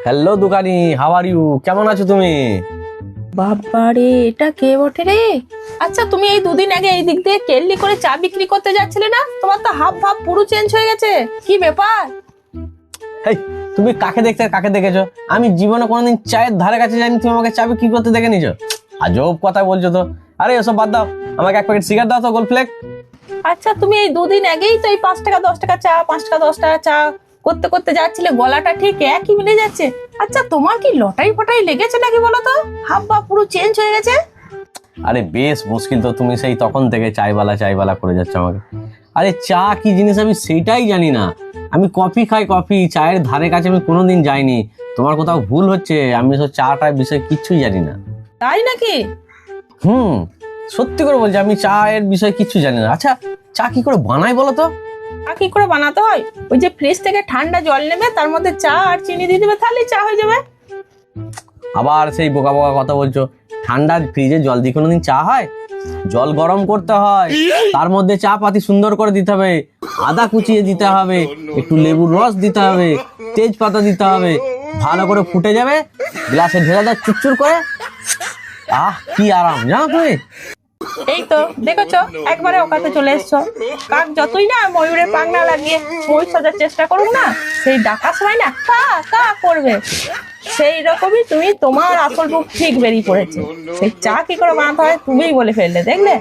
Hello দোকানি, how are you? কেমন আছো তুমি? বাবারে, এটা কে বটে রে? আচ্ছা, তুমি এই দুদিন আগে এই দিক দিয়ে কেল্লি করে চা বিক্রি করতে যাচ্ছিলে না? তোমার তো হাব ভাব পুরো চেঞ্জ হয়ে গেছে, কি ব্যাপার? হেই, তুমি কাকে দেখতে কাকে দেখেছো? আমি জীবনে কোনোদিন চায়ের ধারে কাছে যাইনি, তুমি আমাকে চা বিক্রি করতে দেখে নিছো? আজব কথা বলছো তো। আরে ওসব বাদ দাও, আমাকে এক প্যাকেট সিগারেট দাও তো, গোল্ড ফ্লেক। আচ্ছা, তুমি এই দুদিন আগেই তো এই 5 টাকা 10 টাকা চা, 5 টাকা 10 টাকা চা করতে করতে যাচ্ছিলে, গলাটা ঠিক একই মিলে যাচ্ছে। আচ্ছা, তোমার কি লটাই ফটাই লেগেছে নাকি বলো তো? হাব ভাব পুরো চেঞ্জ হয়ে গেছে। আরে বেশ মুশকিল তো, তুমি সেই তখন থেকে চাইওয়ালা চাইওয়ালা করে যাচ্ছ আমাকে। আরে চা কি জিনিস আমি সেইটাই জানি না। আমি কফি খাই, কফি, চায়ের ধারে কাছে আমি কোনোদিন যাইনি। তোমার কোথাও ভুল হচ্ছে, আমি সব চাটার বিষয়ে কিচ্ছুই জানি না। তাই নাকি? সত্যি করে বলছি, আমি চায়ের বিষয়ে কিচ্ছু জানি না। আচ্ছা, চা কি করে বানাই বলো তো? চা কি করে বানাতে হয়? ওই যে ফ্রিজ থেকে ঠান্ডা জল নেবে, তার মধ্যে চা আর চিনি দিয়ে দেবে, তাহলেই চা হয়ে যাবে। আবার সেই বোকা বোকা কথা বলছো। ঠান্ডা ফ্রিজে জল দিয়ে কোনোদিন চা হয়? জল গরম করতে হয়, তার মধ্যে চা পাতি সুন্দর করে দিতে হবে, আদা কুচিয়ে দিতে হবে, একটু লেবুর রস দিতে হবে, তেজপাতা দিতে হবে, ভালো করে ফুটে যাবে, গ্লাসে ঢেলে দাও চুরচুর করে। কি আরাম, জানো তুমি? এই তো দেখেছো, একবারে ওকাতে চলে এসছো। কাক যতই না ময়ূরের পাখনা লাগিয়ে ময়ূর সাজার চেষ্টা করুক না, সেই ডাকার সময় না কা কা করবে। সেই রকমই তুমি, তোমার আসল রূপ ঠিক বেরিয়ে পড়েছে। সেই চা কি করে বানাতে হয় তুমিই বলে ফেললে, দেখলে?